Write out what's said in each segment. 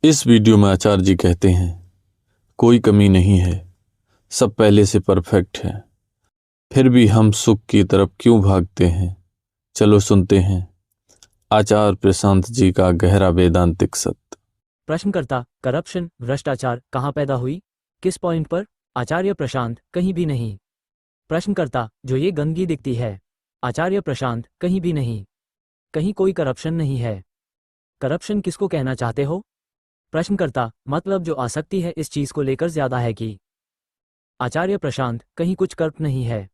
इस वीडियो में आचार्य जी कहते हैं, कोई कमी नहीं है, सब पहले से परफेक्ट है, फिर भी हम सुख की तरफ क्यों भागते हैं। चलो सुनते हैं आचार्य प्रशांत जी का गहरा वेदांतिक सत्य। प्रश्नकर्ता, करप्शन, भ्रष्टाचार कहाँ पैदा हुई, किस पॉइंट पर? आचार्य प्रशांत, कहीं भी नहीं। प्रश्नकर्ता, जो ये गंदगी दिखती है। आचार्य प्रशांत, कहीं भी नहीं, कहीं कोई करप्शन नहीं है। करप्शन किसको कहना चाहते हो? प्रश्नकर्ता, मतलब जो आसक्ति है इस चीज को लेकर ज्यादा है कि। आचार्य प्रशांत, कहीं कुछ कर्प नहीं है।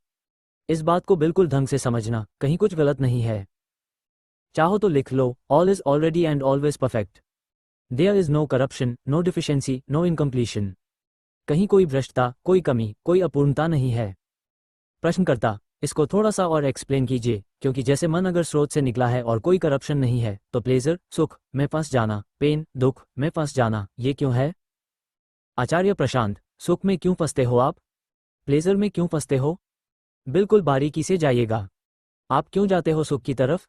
इस बात को बिल्कुल ढंग से समझना, कहीं कुछ गलत नहीं है। चाहो तो लिख लो, all is already and always perfect. There is no corruption, no deficiency, no incompletion. कहीं कोई भ्रष्टता, कोई कमी, कोई अपूर्णता नहीं है। प्रश्नकर्ता, इसको थोड़ा सा और एक्सप्लेन कीजिए, क्योंकि जैसे मन अगर स्रोत से निकला है और कोई करप्शन नहीं है तो प्लेजर, सुख में फंस जाना, पेन, दुख में फंस जाना, ये क्यों है? आचार्य प्रशांत, सुख में क्यों फंसते हो आप? प्लेजर में क्यों फंसते हो? बिल्कुल बारीकी से जाइएगा। आप क्यों जाते हो सुख की तरफ?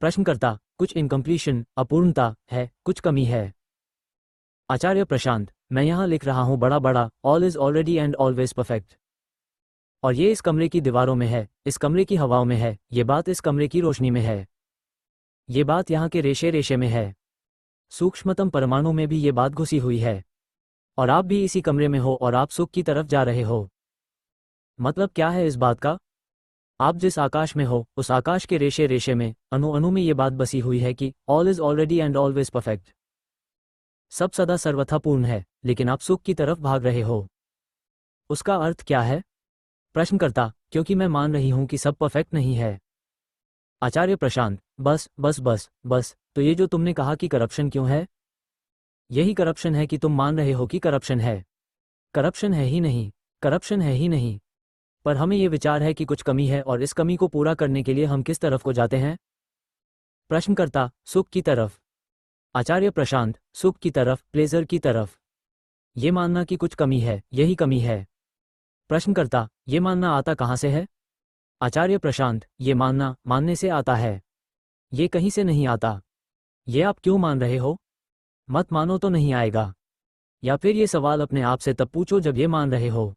प्रश्नकर्ता, कुछ इनकम्प्लीशन, अपूर्णता है, कुछ कमी है। आचार्य प्रशांत, मैं यहाँ लिख रहा हूँ बड़ा बड़ा, all is already and always perfect. और ये इस कमरे की दीवारों में है, इस कमरे की हवाओं में है, ये बात इस कमरे की रोशनी में है, ये बात यहाँ के रेशे रेशे में है, सूक्ष्मतम परमाणु में भी ये बात घुसी हुई है। और आप भी इसी कमरे में हो और आप सुख की तरफ जा रहे हो। मतलब क्या है इस बात का? आप जिस आकाश में हो उस आकाश के रेशे रेशे में, अणु अणु में ये बात बसी हुई है कि all is already and always perfect. सब सदा सर्वथा पूर्ण है, लेकिन आप सुख की तरफ भाग रहे हो। उसका अर्थ क्या है? प्रश्नकर्ता, क्योंकि मैं मान रही हूं कि सब परफेक्ट नहीं है। आचार्य प्रशांत, बस बस बस बस, तो ये जो तुमने कहा कि करप्शन क्यों है, यही करप्शन है कि तुम मान रहे हो कि करप्शन है। करप्शन है ही नहीं, करप्शन है ही नहीं। पर हमें ये विचार है कि कुछ कमी है और इस कमी को पूरा करने के लिए हम किस तरफ को जाते हैं? प्रश्नकर्ता, सुख की तरफ। आचार्य प्रशांत, सुख की तरफ, प्लेजर की तरफ। ये मानना कि कुछ कमी है, यही कमी है। प्रश्नकर्ता, ये मानना आता कहाँ से है? आचार्य प्रशांत, ये मानना मानने से आता है, ये कहीं से नहीं आता। ये आप क्यों मान रहे हो? मत मानो तो नहीं आएगा। या फिर ये सवाल अपने आप से तब पूछो जब ये मान रहे हो।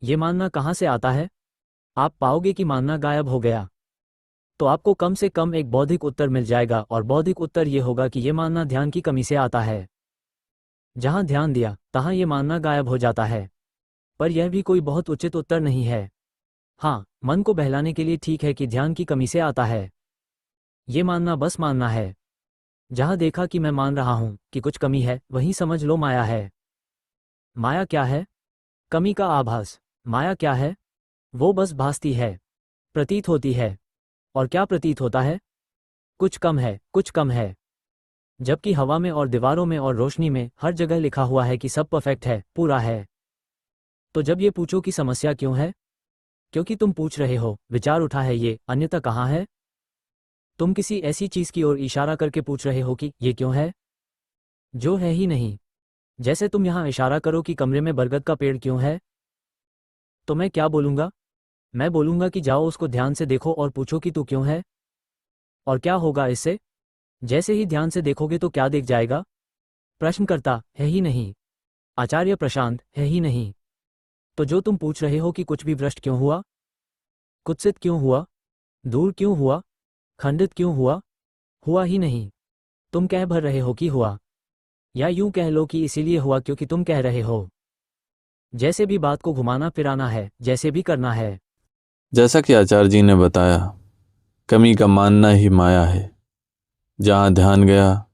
ये मानना कहाँ से आता है? आप पाओगे कि मानना गायब हो गया। तो आपको कम से कम एक बौद्धिक उत्तर मिल जाएगा और बौद्धिक उत्तर ये होगा कि ये मानना ध्यान की कमी से आता है। जहां ध्यान दिया तहां ये मानना गायब हो जाता है। पर यह भी कोई बहुत उचित उत्तर नहीं है। हाँ, मन को बहलाने के लिए ठीक है कि ध्यान की कमी से आता है। ये मानना बस मानना है। जहां देखा कि मैं मान रहा हूं कि कुछ कमी है, वहीं समझ लो माया है। माया क्या है? कमी का आभास। माया क्या है? वो बस भासती है, प्रतीत होती है। और क्या प्रतीत होता है? कुछ कम है, कुछ कम है। जबकि हवा में और दीवारों में और रोशनी में हर जगह लिखा हुआ है कि सब परफेक्ट है, पूरा है। तो जब ये पूछो कि समस्या क्यों है, क्योंकि तुम पूछ रहे हो, विचार उठा है ये, अन्यथा कहाँ है? तुम किसी ऐसी चीज की ओर इशारा करके पूछ रहे हो कि ये क्यों है, जो है ही नहीं। जैसे तुम यहां इशारा करो कि कमरे में बरगद का पेड़ क्यों है, तो मैं क्या बोलूंगा? मैं बोलूंगा कि जाओ उसको ध्यान से देखो और पूछो कि तू क्यों है। और क्या होगा इससे? जैसे ही ध्यान से देखोगे तो क्या दिख जाएगा? प्रश्नकर्ता, है ही नहीं। आचार्य प्रशांत, है ही नहीं। तो जो तुम पूछ रहे हो कि कुछ भी भ्रष्ट क्यों हुआ, कुत्सित क्यों हुआ, दूर क्यों हुआ, खंडित क्यों हुआ ही नहीं। तुम कह भर रहे हो कि हुआ, या यूं कह लो कि इसीलिए हुआ क्योंकि तुम कह रहे हो। जैसे भी बात को घुमाना फिराना है, जैसे भी करना है। जैसा कि आचार्य जी ने बताया, कमी का मानना ही माया है। जहाँ ध्यान गया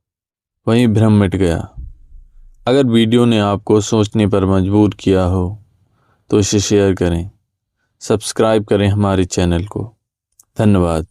वहीं भ्रम मिट गया। अगर वीडियो ने आपको सोचने पर मजबूर किया हो तो इसे शेयर करें, सब्सक्राइब करें हमारे चैनल को। धन्यवाद।